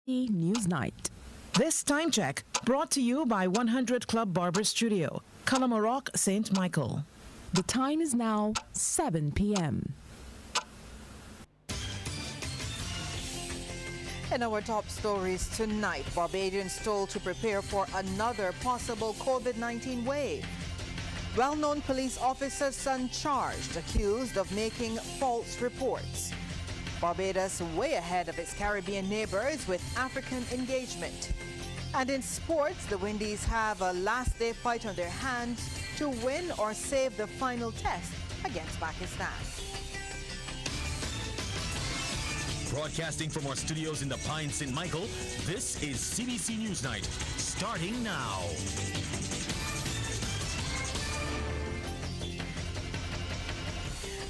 CBC NewsNight. This time check brought to you by 100 Club Barber Studio, Colonnade, St Michael. The time is now 7 p.m. In our top stories tonight, Barbadians told to prepare for another possible COVID-19 wave. Well-known police officer's son charged, accused of making false reports. Barbados way ahead of its Caribbean neighbors with African engagement. And in sports, the Windies have a last-day fight on their hands to win or save the final test against Pakistan. Broadcasting from our studios in the Pine St. Michael, this is CBC NewsNight, starting now.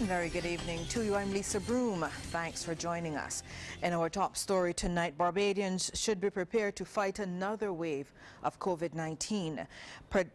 Very good evening to you. I'm Lisa Broom. Thanks for joining us. In our top story tonight, Barbadians should be prepared to fight another wave of COVID-19.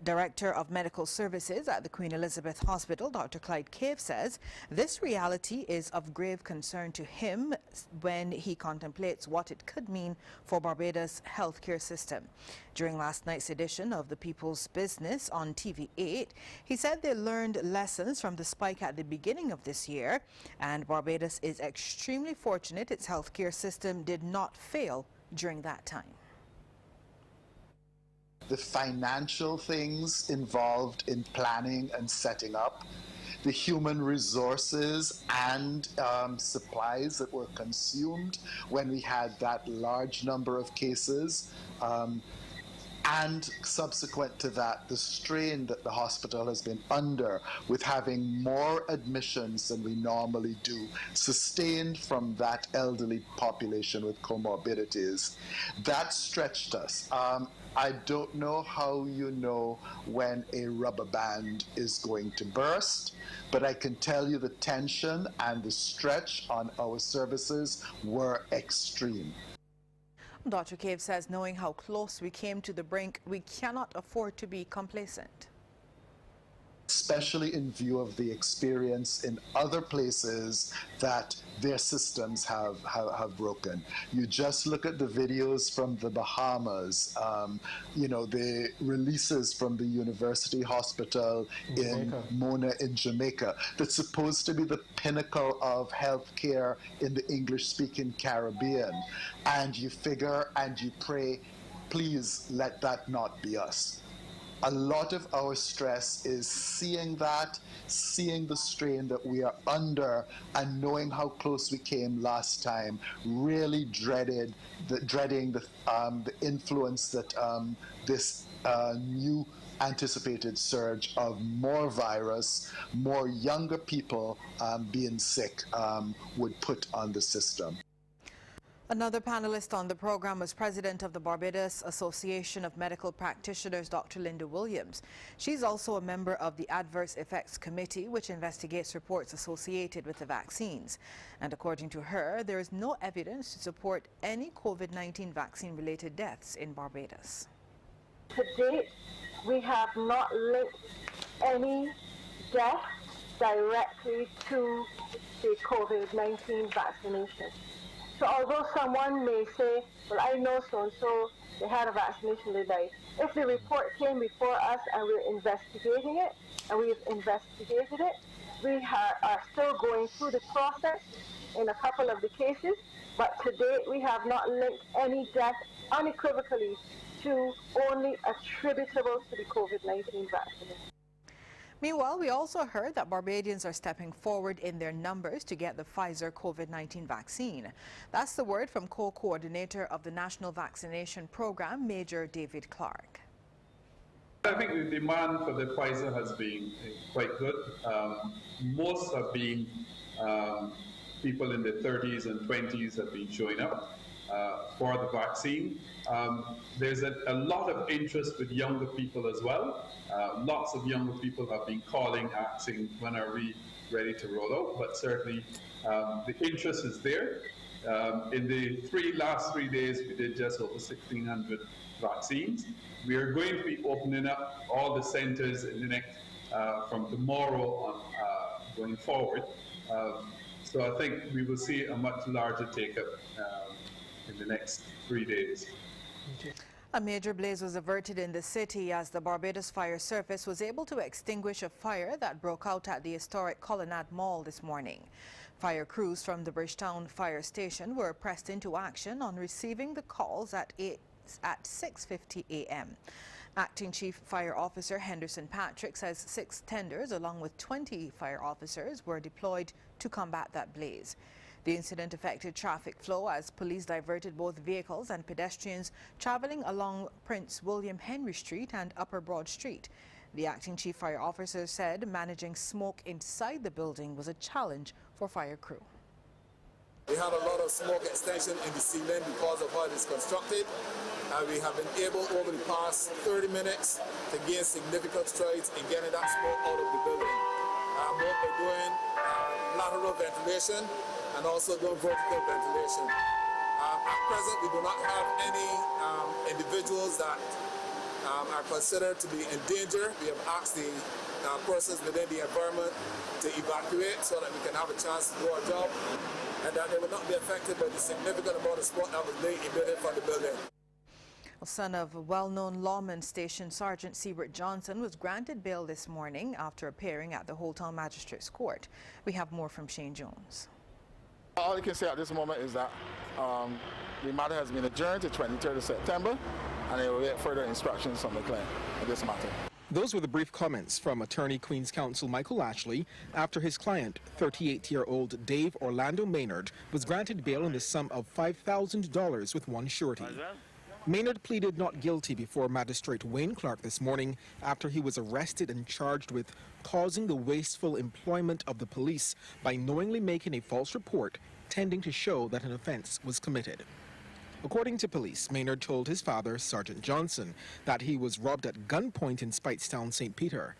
Director of Medical Services at the Queen Elizabeth Hospital, Dr. Clyde Cave, says this reality is of grave concern to him when he contemplates what it could mean for Barbados' healthcare system. During last night's edition of The People's Business on TV8, he said they learned lessons from the spike at the beginning of this year, and Barbados is extremely fortunate its healthcare system did not fail during that time. The financial things involved in planning and setting up, the human resources and supplies that were consumed when we had that large number of cases, and subsequent to that, the strain that the hospital has been under with having more admissions than we normally do, sustained from that elderly population with comorbidities, that stretched us. I don't know how you know when a rubber band is going to burst, but I can tell you the tension and the stretch on our services were extreme. Dr. Cave says knowing how close we came to the brink, we cannot afford to be complacent. Especially in view of the experience in other places that their systems have broken. You just look at the videos from the Bahamas, you know, the releases from the university hospital in Mona in Jamaica, that's supposed to be the pinnacle of healthcare in the English-speaking Caribbean. And you figure and you pray, please let that not be us. A lot of our stress is seeing that, seeing the strain that we are under, and knowing how close we came last time, really dreading the influence that this new anticipated surge of more virus, more younger people being sick would put on the system. Another panelist on the program was President of the Barbados Association of Medical Practitioners, Dr. Linda Williams. She's also a member of the Adverse Effects Committee, which investigates reports associated with the vaccines. And according to her, there is no evidence to support any COVID-19 vaccine-related deaths in Barbados. To date, we have not linked any deaths directly to the COVID-19 vaccination. So although someone may say, well, I know so-and-so, they had a vaccination, they died. If the report came before us and we're investigating it, and we've investigated it, we are still going through the process in a couple of the cases, but to date we have not linked any death unequivocally to only attributable to the COVID-19 vaccination. Meanwhile, we also heard that Barbadians are stepping forward in their numbers to get the Pfizer COVID-19 vaccine. That's the word from co-coordinator of the National Vaccination Program, Major David Clark. I think the demand for the Pfizer has been quite good. Most have been people in the 30s and 20s have been showing up for the vaccine. There's a lot of interest with younger people as well. Lots of younger people have been calling, asking when are we ready to roll out, but certainly the interest is there. In the last three days, we did just over 1,600 vaccines. We are going to be opening up all the centers in the next, from tomorrow on going forward. So I think we will see a much larger take-up in the next 3 days. A major blaze was averted in the city as the Barbados Fire Service was able to extinguish a fire that broke out at the historic Colonnade Mall this morning. Fire crews from the Bridgetown Fire Station were pressed into action on receiving the calls at 6:50 a.m. Acting Chief Fire Officer Henderson Patrick says 6 tenders along with 20 fire officers were deployed to combat that blaze. The incident affected traffic flow as police diverted both vehicles and pedestrians traveling along Prince William Henry Street and Upper Broad Street. The acting chief fire officer said managing smoke inside the building was a challenge for fire crew. We had a lot of smoke extension in the ceiling because of how it is constructed. We have been able over the past 30 minutes to gain significant strides in getting that smoke out of the building. Both by doing lateral ventilation and also doing vertical ventilation. At present, we do not have any individuals that are considered to be in danger. We have asked the persons within the environment to evacuate so that we can have a chance to do our job and that they will not be affected by the significant amount of smoke that was being emitted from the building. Son of well-known lawman Station Sergeant Sebert Johnson was granted bail this morning after appearing at the Whole Town Magistrates Court. We have more from Shane Jones. All I can say at this moment is that the matter has been adjourned to 23rd of September, and they will wait further instructions from the client on this matter. Those were the brief comments from attorney Queen's Counsel Michael Ashley after his client, 38-year-old Dave Orlando Maynard, was granted bail in the sum of $5,000 with one surety. Maynard pleaded not guilty before Magistrate Wayne Clark this morning after he was arrested and charged with causing the wasteful employment of the police by knowingly making a false report tending to show that an offense was committed. According to police, Maynard told his father, Sergeant Johnson, that he was robbed at gunpoint in Speightstown, St. Peter.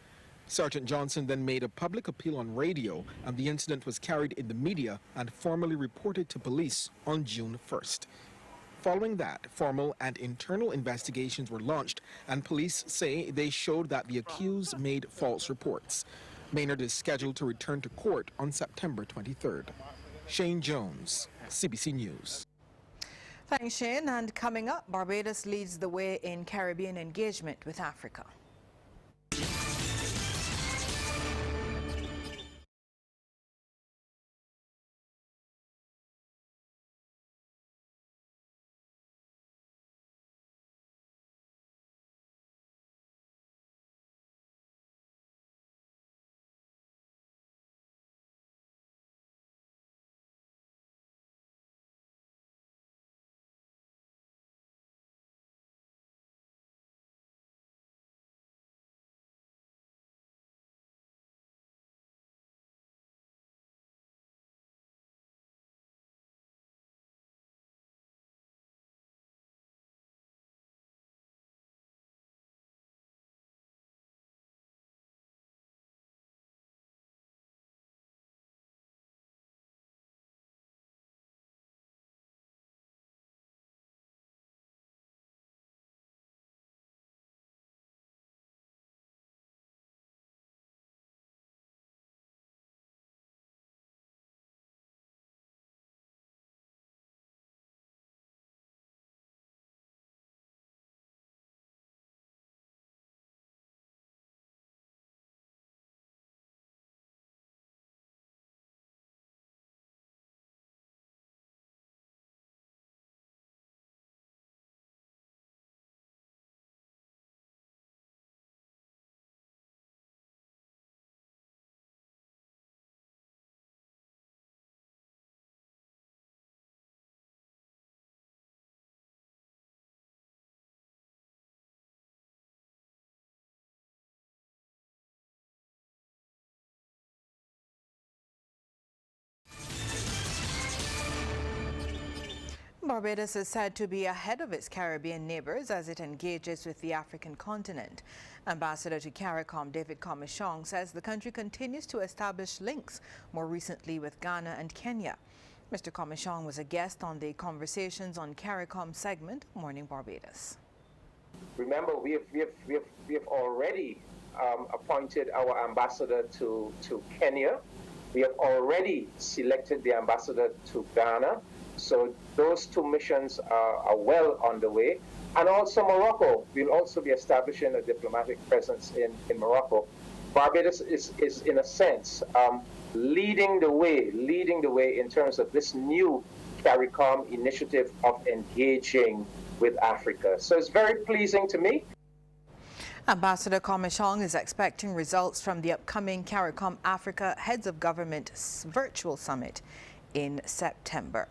Sergeant Johnson then made a public appeal on radio, and the incident was carried in the media and formally reported to police on June 1st. Following that, formal and internal investigations were launched, and police say they showed that the accused made false reports. Maynard is scheduled to return to court on September 23rd. Shane Jones, CBC News. Thanks, Shane. And coming up, Barbados leads the way in Caribbean engagement with Africa. Barbados is said to be ahead of its Caribbean neighbors as it engages with the African continent. Ambassador to CARICOM David Commichong says the country continues to establish links, more recently with Ghana and Kenya. Mr. Commichong was a guest on the Conversations on CARICOM segment, Morning Barbados. Remember, we have already appointed our ambassador to Kenya. We have already selected the ambassador to Ghana. So those 2 missions are well underway. And also Morocco. We'll also be establishing a diplomatic presence in Morocco. Barbados is in a sense, leading the way in terms of this new CARICOM initiative of engaging with Africa. So it's very pleasing to me. Ambassador Commichong is expecting results from the upcoming CARICOM-Africa Heads of Government virtual summit in September.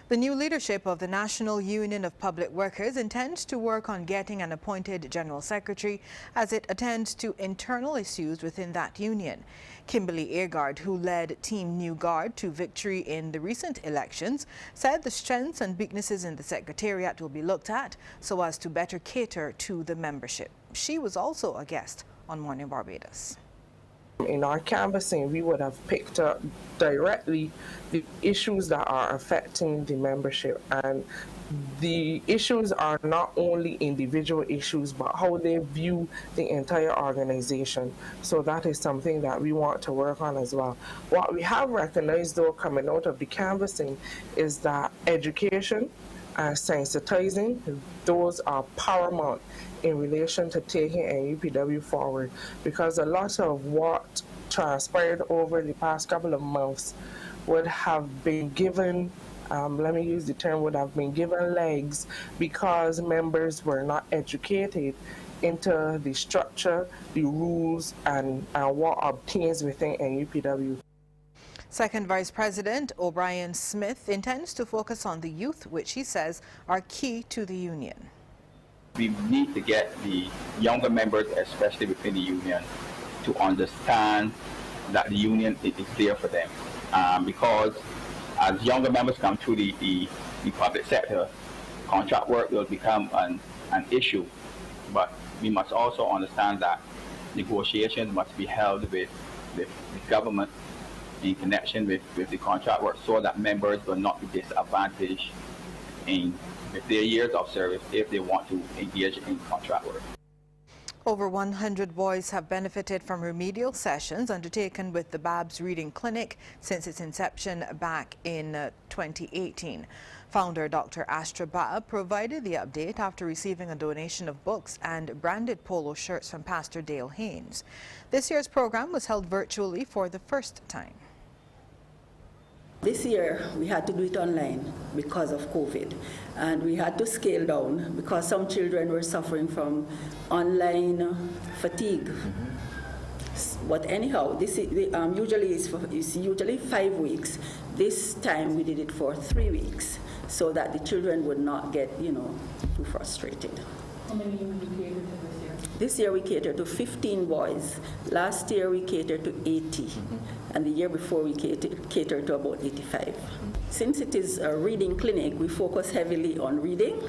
The new leadership of the National Union of Public Workers intends to work on getting an appointed General Secretary as it attends to internal issues within that union. Kimberly Eargard, who led Team New Guard to victory in the recent elections, said the strengths and weaknesses in the Secretariat will be looked at so as to better cater to the membership. She was also a guest on Morning Barbados. In our canvassing, we would have picked up directly the issues that are affecting the membership, and the issues are not only individual issues but how they view the entire organization. So that is something that we want to work on as well. What we have recognized though coming out of the canvassing is that education and sensitizing, those are paramount in relation to taking NUPW forward, because a lot of what transpired over the past couple of months would have been given, let me use the term, would have been given legs because members were not educated into the structure, the rules, and what obtains within NUPW. Second Vice President O'Brien Smith intends to focus on the youth, which he says are key to the union. We need to get the younger members, especially within the union, to understand that the union is there for them. Because as younger members come through the public sector, contract work will become an issue. But we must also understand that negotiations must be held with the government in connection with the contract work, so that members will not be disadvantaged with their years of service if they want to engage in contract work. Over 100 boys have benefited from remedial sessions undertaken with the Babs Reading Clinic since its inception back in 2018. Founder Dr. Astra Bab provided the update after receiving a donation of books and branded polo shirts from Pastor Dale Haynes. This year's program was held virtually for the first time. This year, we had to do it online because of COVID, and we had to scale down because some children were suffering from online fatigue. But anyhow, this is, it's usually 5 weeks. This time we did it for 3 weeks so that the children would not get, too frustrated. How many you catered to this year? This year we catered to 15 boys. Last year we catered to 80. And the year before we catered to about 85. Since it is a reading clinic, we focus heavily on reading,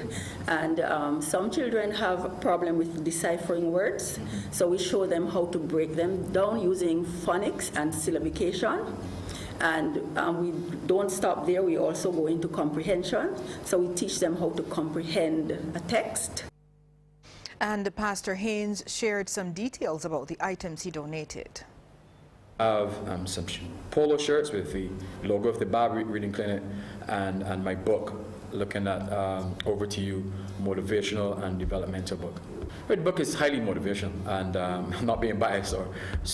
and some children have a problem with deciphering words, so we show them how to break them down using phonics and syllabication. And we don't stop there, we also go into comprehension, so we teach them how to comprehend a text. And Pastor Haynes shared some details about the items he donated. Of some polo shirts with the logo of the Bab Reading Clinic and my book, looking at Over to You, motivational and developmental book. The book is highly motivational, and not being biased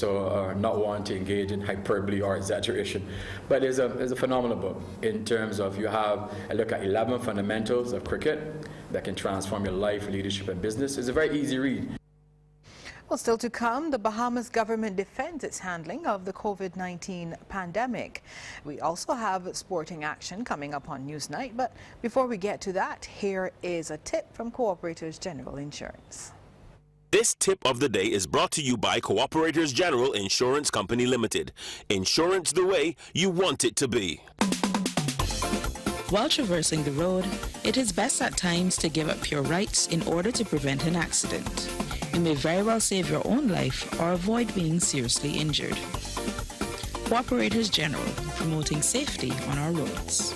or not wanting to engage in hyperbole or exaggeration, but it's a phenomenal book in terms of you have a look at 11 fundamentals of cricket that can transform your life, leadership, and business. It's a very easy read. Well, still to come, the Bahamas government defends its handling of the COVID-19 pandemic. We also have sporting action coming up on Newsnight, but before we get to that, here is a tip from Cooperators General Insurance. This tip of the day is brought to you by Cooperators General Insurance Company Limited. Insurance the way you want it to be. While traversing the road, it is best at times to give up your rights in order to prevent an accident. You may very well save your own life or avoid being seriously injured. Cooperators General, promoting safety on our roads.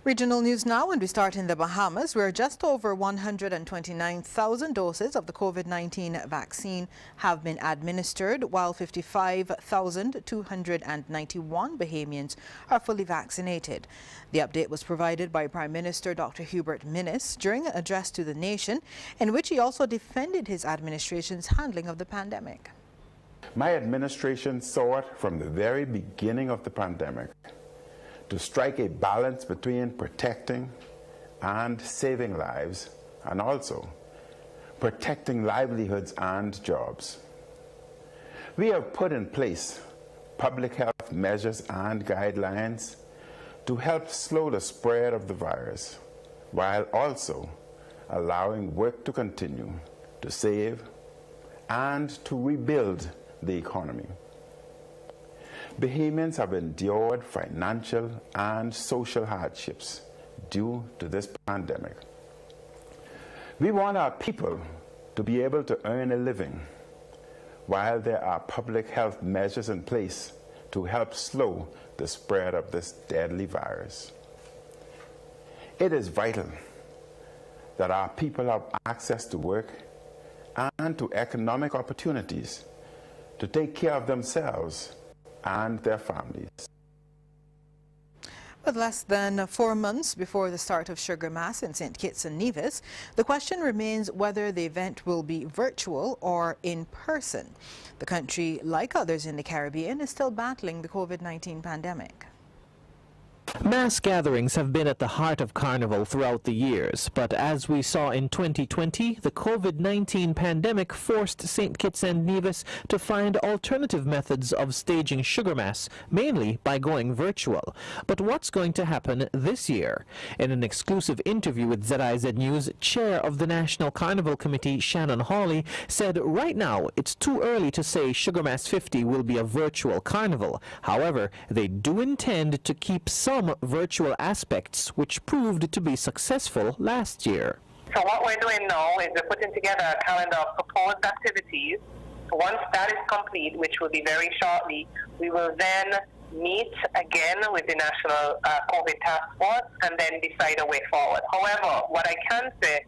Regional news now, and we start in the Bahamas, where just over 129,000 doses of the COVID-19 vaccine have been administered, while 55,291 Bahamians are fully vaccinated. The update was provided by Prime Minister Dr. Hubert Minnis during an address to the nation, in which he also defended his administration's handling of the pandemic. My administration saw it from the very beginning of the pandemic to strike a balance between protecting and saving lives, and also protecting livelihoods and jobs. We have put in place public health measures and guidelines to help slow the spread of the virus, while also allowing work to continue to save and to rebuild the economy. Bahamians have endured financial and social hardships due to this pandemic. We want our people to be able to earn a living while there are public health measures in place to help slow the spread of this deadly virus. It is vital that our people have access to work and to economic opportunities to take care of themselves and their families. With less than 4 months before the start of Sugar Mass in St Kitts and Nevis, the question remains whether the event will be virtual or in person. The country, like others in the Caribbean, is still battling the COVID-19 pandemic. Mass gatherings have been at the heart of Carnival throughout the years, but as we saw in 2020, the COVID-19 pandemic forced St Kitts and Nevis to find alternative methods of staging Sugar Mass, mainly by going virtual. But what's going to happen this year? In an exclusive interview with ZIZ News, Chair of the National Carnival Committee, Shannon Hawley, said right now it's too early to say Sugar Mass 50 will be a virtual carnival. However, they do intend to keep some virtual aspects, which proved to be successful last year. So what we're doing now is we're putting together a calendar of proposed activities. Once that is complete, which will be very shortly, we will then meet again with the National COVID Task Force and then decide a way forward. However, what I can say,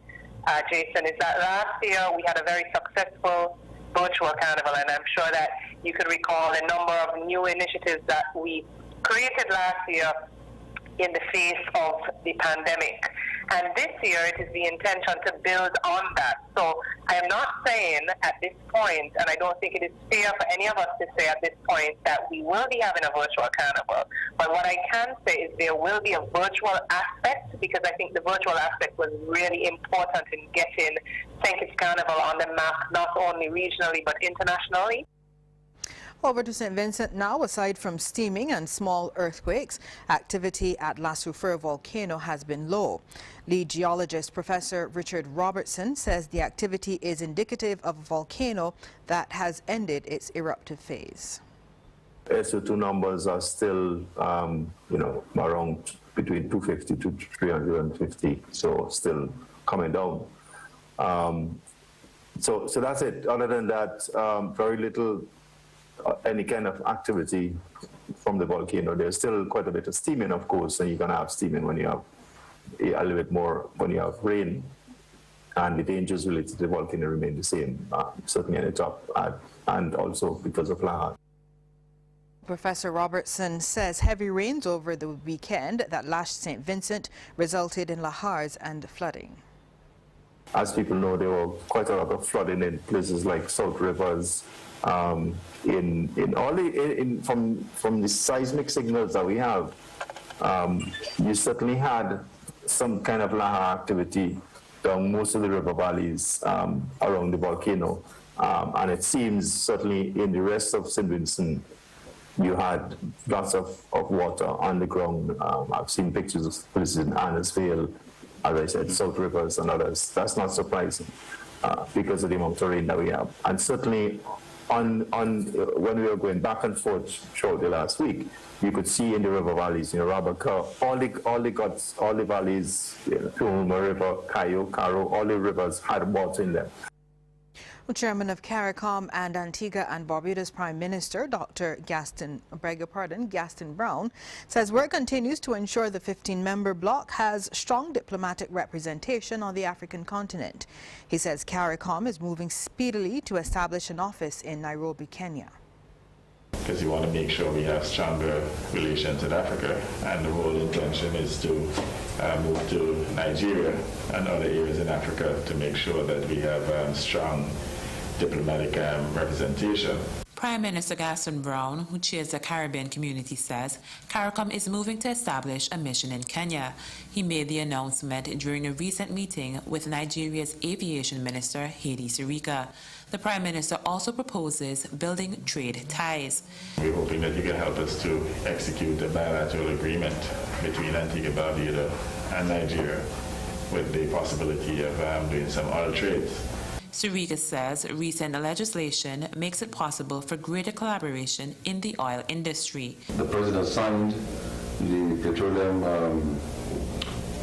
Jason, is that last year we had a very successful virtual carnival, and I'm sure that you could recall a number of new initiatives that we created last year in the face of the pandemic. And this year it is the intention to build on that. So I am not saying at this point, and I don't think it is fair for any of us to say at this point, that we will be having a virtual carnival. But what I can say is there will be a virtual aspect, because I think the virtual aspect was really important in getting St. Kitts Carnival on the map, not only regionally but internationally. Over to St Vincent now. Aside from steaming and small earthquakes, activity at La Soufrière volcano has been low. Lead geologist Professor Richard Robertson says the activity is indicative of a volcano that has ended its eruptive phase. SO2 numbers are still, around between 250 to 350, so still coming down. So that's it. Other than that, very little any kind of activity from the volcano. There's still quite a bit of steaming, of course, and you're going to have steaming when you have a little bit more, when you have rain, and the dangers related to the volcano remain the same, certainly at the top, and also because of lahar. Professor Robertson says heavy rains over the weekend that lashed St Vincent resulted in lahars and flooding. As people know, there were quite a lot of flooding in places like South Rivers, from the seismic signals that we have, you certainly had some kind of lahar activity down most of the river valleys around the volcano. And it seems certainly in the rest of St. Vincent, you had lots of water on the ground. I've seen pictures of places in Annisvale, as I said, South Rivers and others. That's not surprising because of the amount of rain that we have. And certainly when we were going back and forth throughout the last week, you could see in the river valleys, Rabaka, all the valleys, Tuuma River, Cayo, Caro, all the rivers had water in them. Well, Chairman of CARICOM and Antigua and Barbados Prime Minister Dr. Gaston Brown says work continues to ensure the 15-member bloc has strong diplomatic representation on the African continent. He says CARICOM is moving speedily to establish an office in Nairobi, Kenya. Because we want to make sure we have stronger relations with Africa, and the whole intention is to move to Nigeria and other areas in Africa to make sure that we have strong diplomatic representation. Prime Minister Gaston Brown, who chairs the Caribbean community, says CARICOM is moving to establish a mission in Kenya. He made the announcement during a recent meeting with Nigeria's Aviation Minister, Hedi Sirika. The Prime Minister also proposes building trade ties. We're hoping that you can help us to execute a bilateral agreement between Antigua, Barbados and Nigeria with the possibility of doing some oil trades. Sirika says recent legislation makes it possible for greater collaboration in the oil industry. The President signed the Petroleum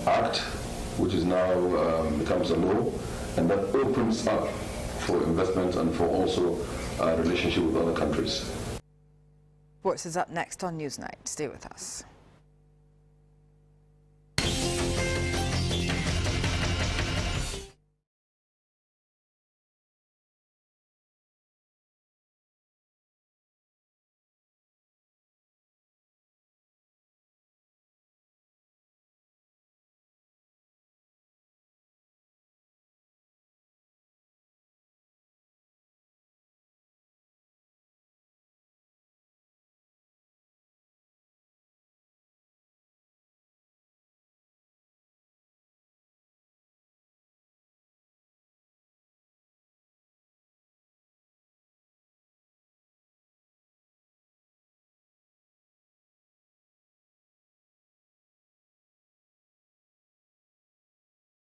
Act, which is now becomes a law, and that opens up for investment and for also relationship with other countries. Sports is up next on NewsNight. Stay with us.